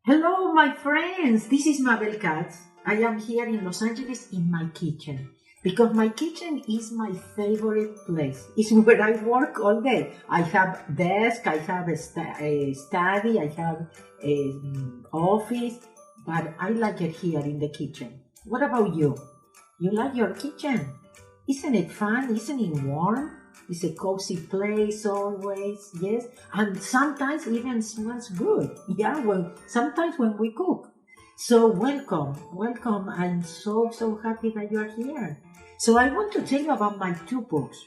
Hello, my friends. This is Mabel Katz. I am here in Los Angeles in my kitchen because my kitchen is my favorite place. It's where I work all day. I have desk, I have a study, I have an office, but I like it here in the kitchen. What about you? You like your kitchen? Isn't it fun? Isn't it warm? It's a cozy place always, yes, and sometimes even smells good. Yeah, sometimes when we cook. So welcome. I'm so happy that you are here. So I want to tell you about my two books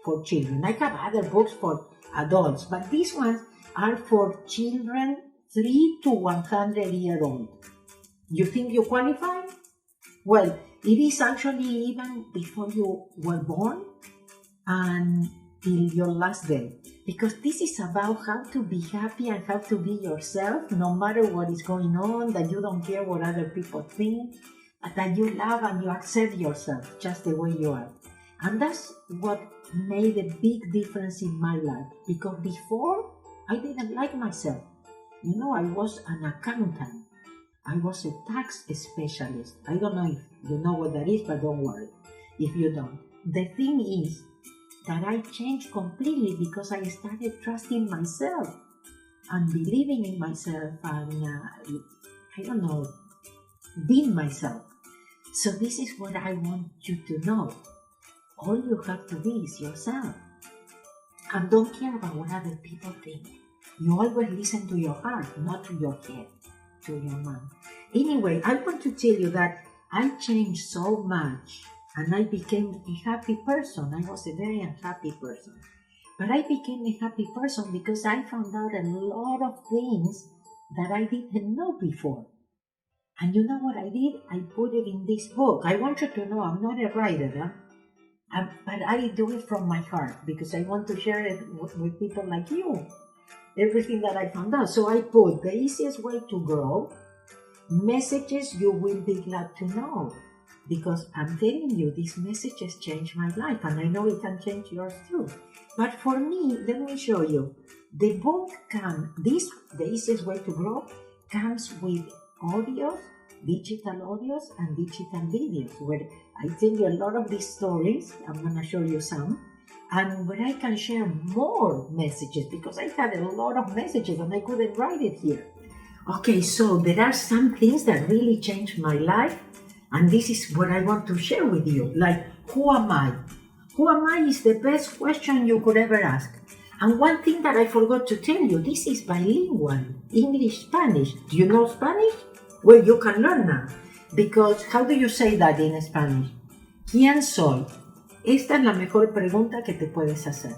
for children. I have other books for adults, but these ones are for children 3 to 100-year-old. You think you qualify? Well, it is actually even before you were born until your last day, because this is about how to be happy and how to be yourself no matter what is going on, that you don't care what other people think, but that you love and you accept yourself just the way you are. And that's what made a big difference in my life, because before I didn't like myself. I was an accountant. I was a tax specialist. I don't know if you know what that is, but don't worry if you don't. The thing is that I changed completely because I started trusting myself and believing in myself and, being myself. So this is what I want you to know. All you have to be is yourself. And don't care about what other people think. You always listen to your heart, not to your head, to your mind. Anyway, I want to tell you that I changed so much. And I became a happy person. I was a very unhappy person. But I became a happy person because I found out a lot of things that I didn't know before. And you know what I did? I put it in this book. I want you to know I'm not a writer, but I do it from my heart because I want to share it with people like you. Everything that I found out. So I put the easiest way to grow, messages you will be glad to know. Because I'm telling you, these messages changed my life, and I know it can change yours too. But for me, let me show you. The book the easiest way to grow, comes with audios, digital audios, and digital videos, where I tell you a lot of these stories. I'm going to show you some, and where I can share more messages, because I had a lot of messages and I couldn't write it here. Okay, so there are some things that really changed my life. And this is what I want to share with you. Like, who am I? Who am I is the best question you could ever ask. And one thing that I forgot to tell you, this is bilingual, English-Spanish. Do you know Spanish? Well, you can learn now. Because, how do you say that in Spanish? ¿Quién soy? Esta es la mejor pregunta que te puedes hacer.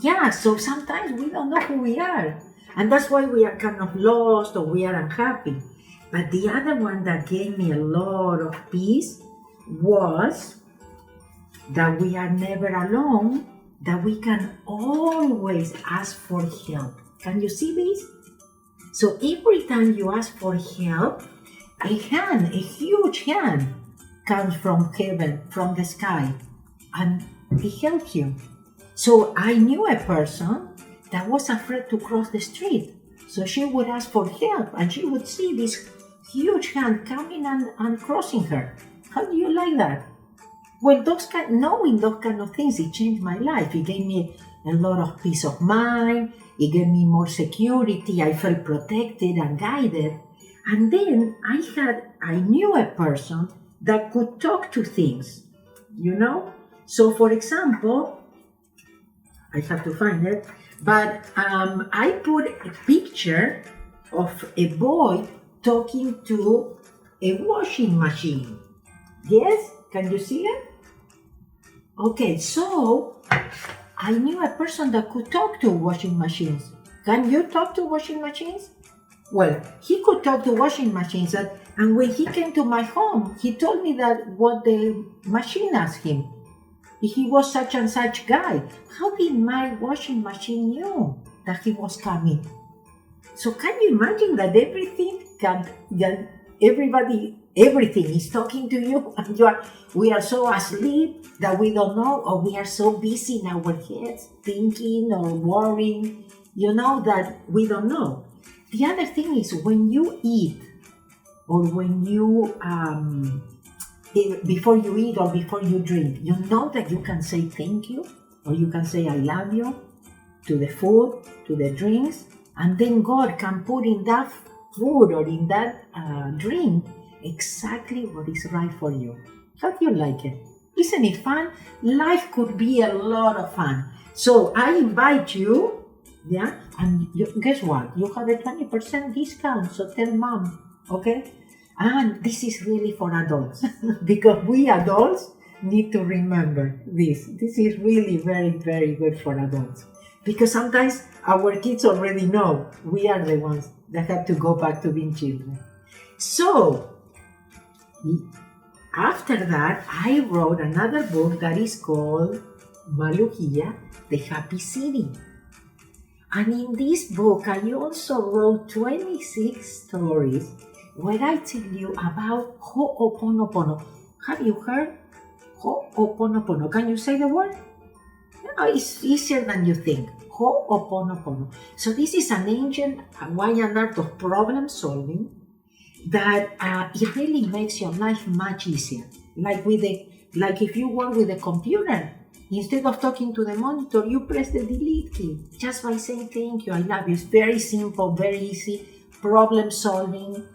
Yeah, so sometimes we don't know who we are. And that's why we are kind of lost or we are unhappy. But the other one that gave me a lot of peace was that we are never alone, that we can always ask for help. Can you see this? So every time you ask for help, a huge hand, comes from heaven, from the sky, and it helps you. So I knew a person that was afraid to cross the street. So she would ask for help, and she would see this huge hand coming and crossing her. How do you like that? Well, knowing those kind of things, it changed my life. It gave me a lot of peace of mind. It gave me more security. I felt protected and guided. And then I knew a person that could talk to things, So, for example, I have to find it, but I put a picture of a boy talking to a washing machine. Yes? Can you see it? Okay, so I knew a person that could talk to washing machines. Can you talk to washing machines? Well, he could talk to washing machines, and when he came to my home, he told me that what the machine asked him. He was such and such guy. How did my washing machine know that he was coming? So can you imagine that everything is talking to you, and we are so asleep that we don't know, or we are so busy in our heads thinking or worrying, that we don't know. The other thing is when you eat or when you, before you eat or before you drink, you know that you can say thank you or you can say I love you to the food, to the drinks, and then God can put in that food or in that drink exactly what is right for you. How do you like it? Isn't it fun? Life could be a lot of fun. So I invite you, yeah, and guess what? You have a 20% discount, so tell mom, okay? And this is really for adults because we adults need to remember this. This is really very, very good for adults because sometimes our kids already know we are the ones that have to go back to being children. So after that, I wrote another book that is called Malugia, The Happy City. And in this book, I also wrote 26 stories where I tell you about Ho'oponopono. Have you heard Ho'oponopono? Can you say the word? No, it's easier than you think. Ho'oponopono. So this is an ancient Hawaiian art of problem solving that it really makes your life much easier. Like if you work with a computer, instead of talking to the monitor, you press the delete key just by saying thank you, I love you. It's very simple, very easy, problem solving,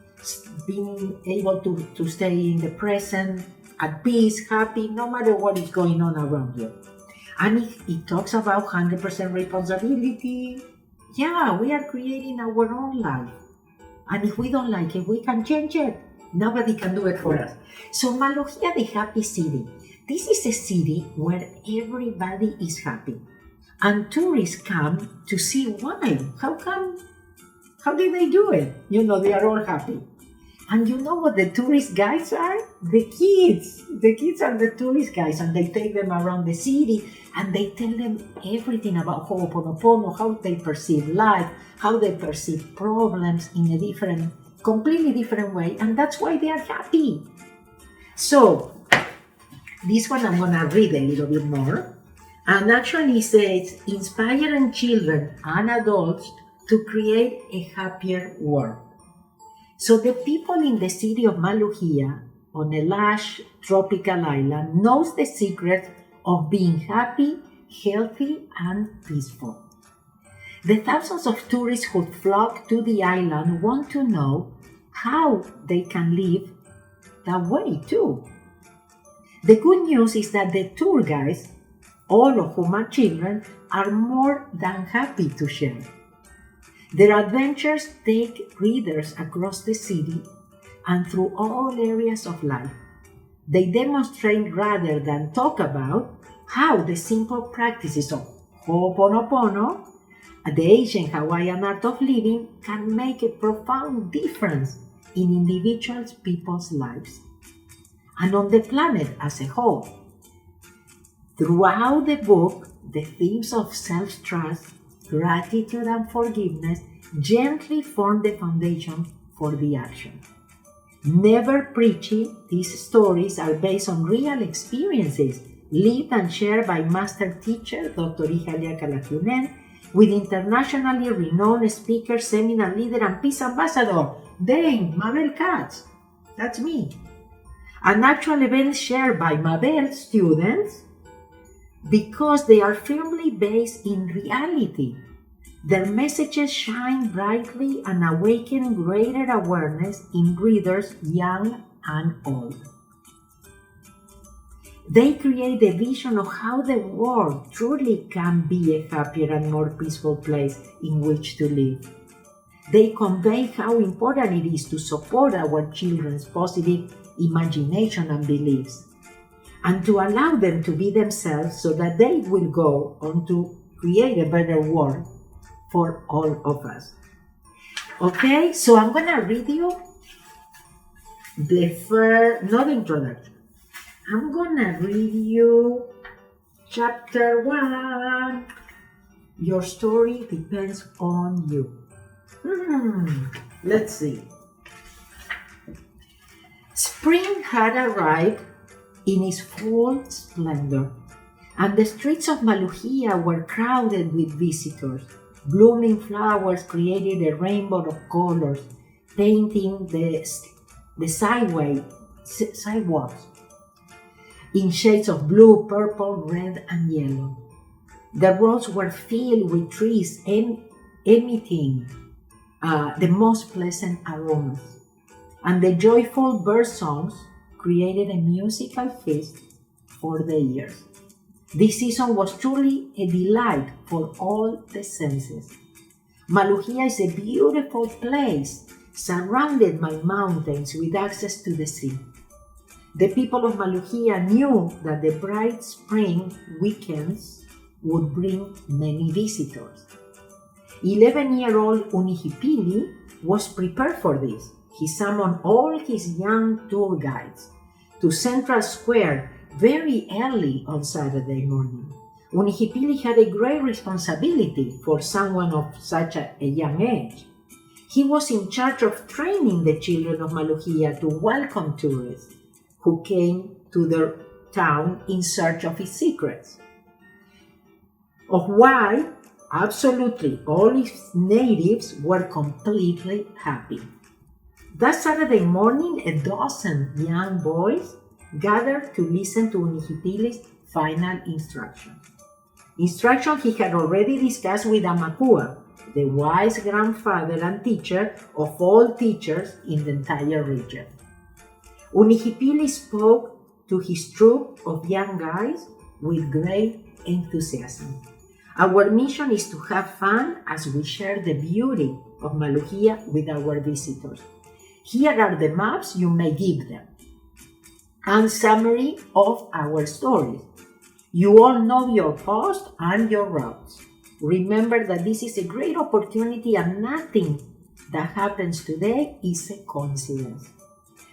being able to stay in the present, at peace, happy, no matter what is going on around you. And it talks about 100% responsibility. Yeah, we are creating our own life. And if we don't like it, we can change it. Nobody can do it for us. So Malugia, the Happy City. This is a city where everybody is happy. And tourists come to see why. How did they do it? They are all happy. And you know what the tourist guides are? The kids. The kids are the tourist guides, and they take them around the city and they tell them everything about Ho'oponopono, how they perceive life, how they perceive problems in a completely different way, and that's why they are happy. So, this one I'm going to read a little bit more. And actually it says, inspiring children and adults to create a happier world. So the people in the city of Maluhia, on a lush tropical island, knows the secret of being happy, healthy, and peaceful. The thousands of tourists who flock to the island want to know how they can live that way too. The good news is that the tour guides, all of whom are children, are more than happy to share. Their adventures take readers across the city and through all areas of life. They demonstrate rather than talk about how the simple practices of Ho'oponopono, the ancient Hawaiian art of living, can make a profound difference in individuals' people's lives and on the planet as a whole. Throughout the book, the themes of self-trust, gratitude, and forgiveness gently form the foundation for the action. Never preachy, these stories are based on real experiences lived and shared by master teacher Dr. Ihalia Kalakunen with internationally renowned speaker, seminar leader, and peace ambassador, Dame Mabel Katz. That's me. An actual event shared by Mabel students because they are firmly based in reality. Their messages shine brightly and awaken greater awareness in readers young and old. They create a vision of how the world truly can be a happier and more peaceful place in which to live. They convey how important it is to support our children's positive imagination and beliefs, and to allow them to be themselves so that they will go on to create a better world for all of us. Okay, so I'm going to read you not introduction. I'm going to read you chapter 1. Your story depends on you. Let's see. Spring had arrived in its full splendor, and the streets of Maluhia were crowded with visitors. Blooming flowers created a rainbow of colors, painting the sidewalks in shades of blue, purple, red, and yellow. The roads were filled with trees emitting the most pleasant aromas, and the joyful bird songs created a musical feast for the ears. This season was truly a delight for all the senses. Maluhia is a beautiful place surrounded by mountains with access to the sea. The people of Maluhia knew that the bright spring weekends would bring many visitors. 11-year-old Unihipili was prepared for this. He summoned all his young tour guides to Central Square very early on Saturday morning. Unihipili had a great responsibility for someone of such a young age. He was in charge of training the children of Maluhia to welcome tourists who came to their town in search of its secrets, of why absolutely all its natives were completely happy. That Saturday morning, a dozen young boys gathered to listen to Unihipili's final instructions. Instructions he had already discussed with Amakua, the wise grandfather and teacher of all teachers in the entire region. Unihipili spoke to his troop of young guys with great enthusiasm. Our mission is to have fun as we share the beauty of Maluhia with our visitors. Here are the maps you may give them, and summary of our stories. You all know your post and your routes. Remember that this is a great opportunity and nothing that happens today is a coincidence.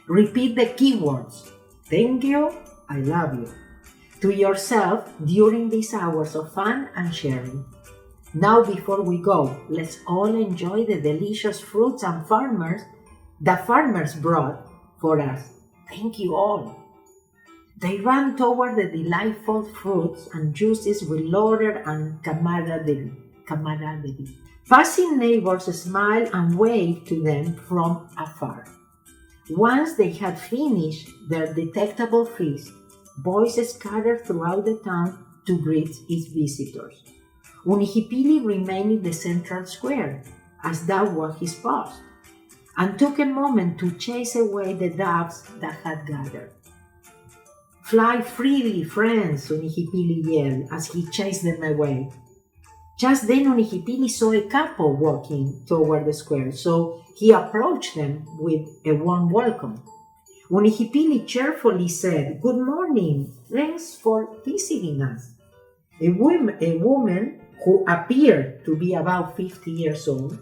Repeat the keywords. Thank you, I love you, to yourself during these hours of fun and sharing. Now before we go, let's all enjoy the delicious fruits and the farmers brought for us. Thank you all. They ran toward the delightful fruits and juices with laughter and camaraderie. Passing neighbors smiled and waved to them from afar. Once they had finished their delectable feast, boys scattered throughout the town to greet its visitors. Unihipili remained in the central square, as that was his post, and took a moment to chase away the doves that had gathered. Fly freely, friends, Unihipili yelled as he chased them away. Just then Unihipili saw a couple walking toward the square, so he approached them with a warm welcome. Unihipili cheerfully said, "Good morning, thanks for visiting us." A woman who appeared to be about 50 years old,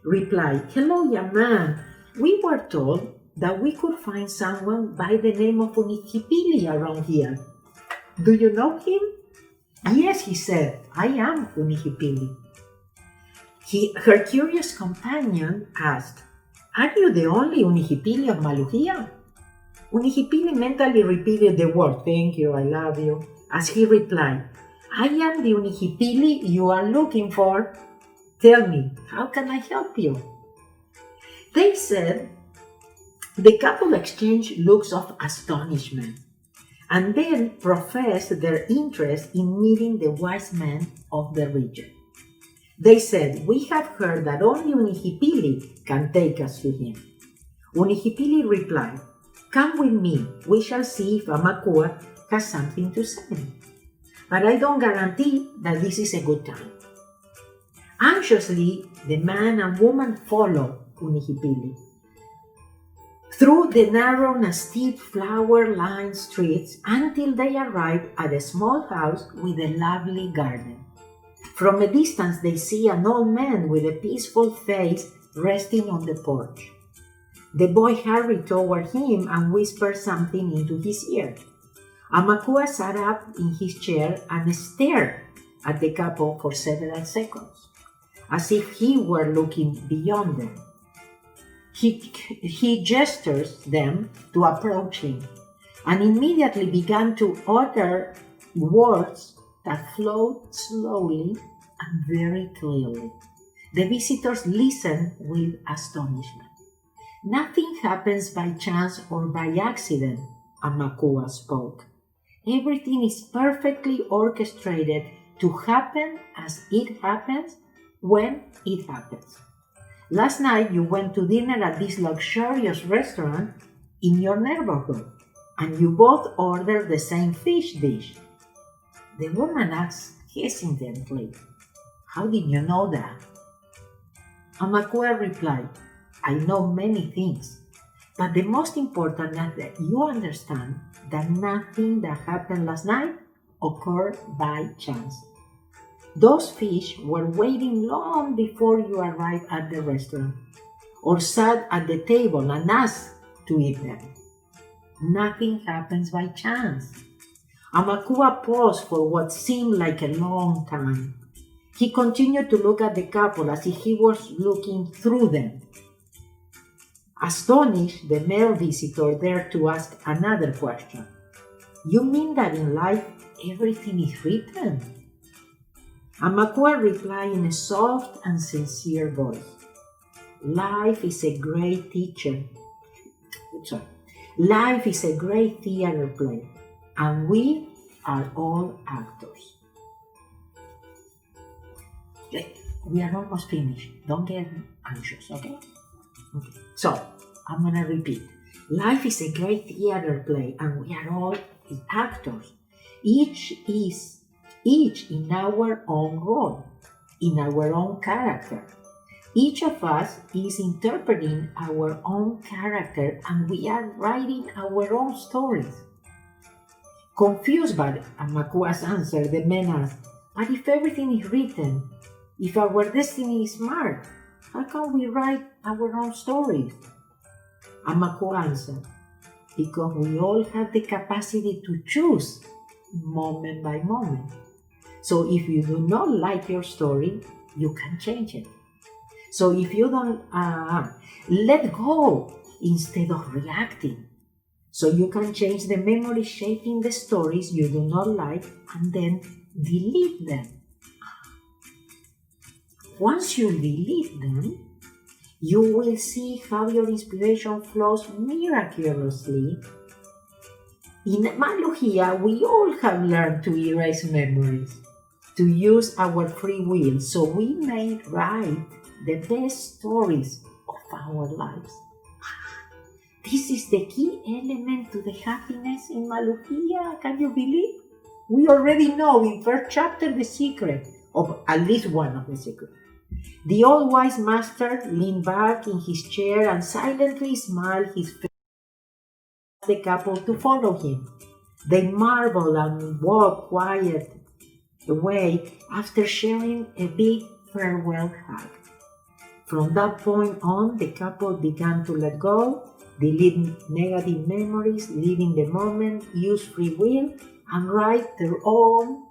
replied, "Hello, young man. We were told that we could find someone by the name of Unihipili around here. Do you know him?" "Yes," he said, "I am Unihipili." Her curious companion asked, "Are you the only Unihipili of Maluhia?" Unihipili mentally repeated the word, "Thank you, I love you," as he replied, "I am the Unihipili you are looking for. Tell me, how can I help you?" They said the couple exchanged looks of astonishment and then professed their interest in meeting the wise men of the region. They said, "We have heard that only Unihipili can take us to him." Unihipili replied, "Come with me, we shall see if Amakua has something to say. But I don't guarantee that this is a good time." Anxiously, the man and woman followed Unihipili through the narrow and steep flower-lined streets until they arrived at a small house with a lovely garden. From a distance, they see an old man with a peaceful face resting on the porch. The boy hurried toward him and whispered something into his ear. Amakua sat up in his chair and stared at the couple for several seconds, as if he were looking beyond them. He gestures them to approach him and immediately began to utter words that flowed slowly and very clearly. The visitors listened with astonishment. Nothing happens by chance or by accident, Amakua spoke. Everything is perfectly orchestrated to happen as it happens when it happens. Last night you went to dinner at this luxurious restaurant in your neighborhood, and you both ordered the same fish dish. The woman asked hesitantly, "How did you know that?" Amakua replied, "I know many things, but the most important is that you understand that nothing that happened last night occurred by chance. Those fish were waiting long before you arrived at the restaurant, or sat at the table and asked to eat them. Nothing happens by chance." Amakua paused for what seemed like a long time. He continued to look at the couple as if he was looking through them. Astonished, the male visitor dared to ask another question. "You mean that in life everything is written?" Amakua replied in a soft and sincere voice. Life is a great teacher. Life is a great theater play, and we are all actors. We are almost finished. Don't get anxious, okay? So, I'm going to repeat. Life is a great theater play, and we are all actors. Each in our own role, in our own character. Each of us is interpreting our own character, and we are writing our own stories. Confused by Amakua's answer, the man asked, "But if everything is written, if our destiny is marked, how can we write our own stories?" Amakua answered, "Because we all have the capacity to choose moment by moment. So if you do not like your story, you can change it. So if you don't let go instead of reacting, so you can change the memory shaping the stories you do not like and then delete them. Once you delete them, you will see how your inspiration flows miraculously. In Malugia, we all have learned to erase memories, to use our free will, so we may write the best stories of our lives. This is the key element to the happiness in Malugia. Can you believe? We already know in first chapter the secret, of at least one of the secrets. The old wise master leaned back in his chair and silently smiled his face at the couple to follow him. They marveled and walked quiet away after sharing a big farewell hug. From that point on, the couple began to let go, delete negative memories, live in the moment, use free will, and write their own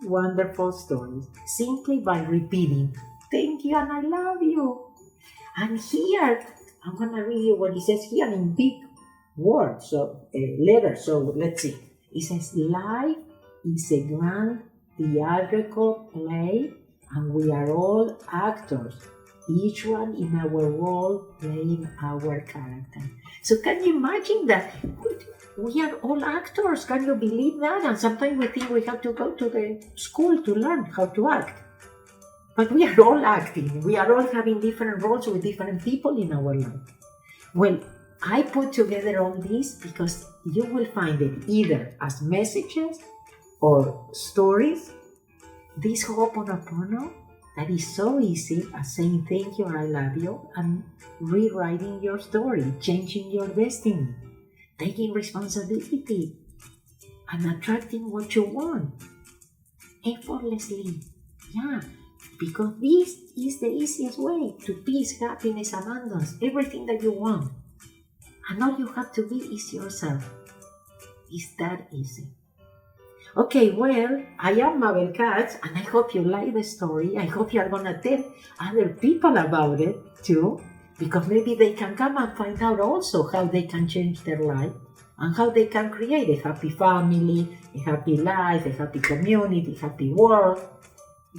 wonderful stories simply by repeating, "Thank you and I love you." And here, I'm going to read you what it says here in big words, letters. So let's see. It says, "Life is a grand theatrical play, and we are all actors, each one in our role playing our character." So can you imagine that we are all actors? Can you believe that? And sometimes we think we have to go to the school to learn how to act. But we are all acting. We are all having different roles with different people in our life. Well, I put together all this because you will find it either as messages or stories. This Ho'oponopono, that is so easy as saying thank you or I love you and rewriting your story, changing your destiny, taking responsibility and attracting what you want effortlessly. Yeah, because this is the easiest way to peace, happiness, abundance, everything that you want. And all you have to be is yourself. It's that easy. Okay, well, I am Mabel Katz, and I hope you like the story. I hope you are going to tell other people about it too, because maybe they can come and find out also how they can change their life and how they can create a happy family, a happy life, a happy community, a happy world.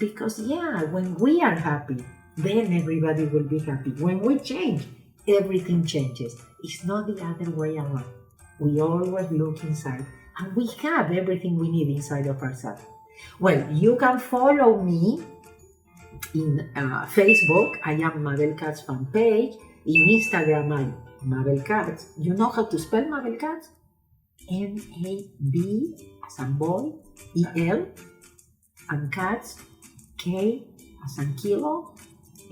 Because when we are happy, then everybody will be happy. When we change, everything changes. It's not the other way around. We always look inside, and we have everything we need inside of ourselves. Well, you can follow me in Facebook. I am Mabel Katz fan page. In Instagram, I'm Mabel Katz. You know how to spell Mabel Katz? M-A-B as in boy, E-L, and Katz, K as in kilo,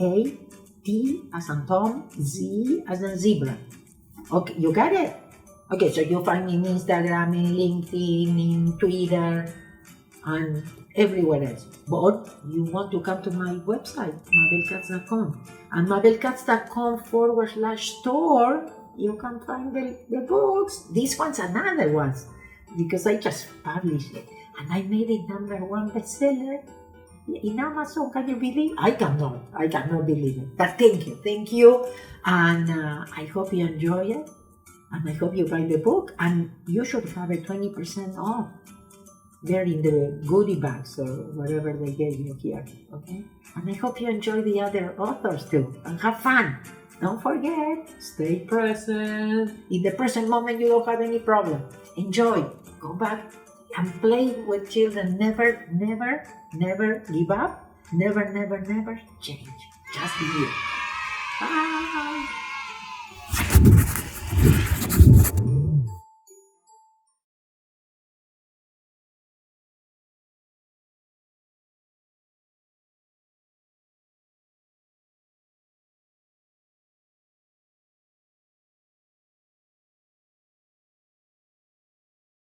A, T as in Tom, Z as in zebra. Okay, you got it? Okay, so you find me in Instagram, in LinkedIn, in Twitter, and everywhere else. But you want to come to my website, mabelkatz.com. And mabelkatz.com/store, you can find the books. These ones and other ones, because I just published it. And I made it #1 bestseller in Amazon. Can you believe? I cannot believe it. But thank you. And I hope you enjoy it. And I hope you buy the book. And you should have a 20% off. They're in the goodie bags or whatever they gave you here, okay? And I hope you enjoy the other authors too, and have fun. Don't forget, stay present. In the present moment, you don't have any problem. Enjoy. Go back and play with children. Never give up. Never change. Just be you. Bye.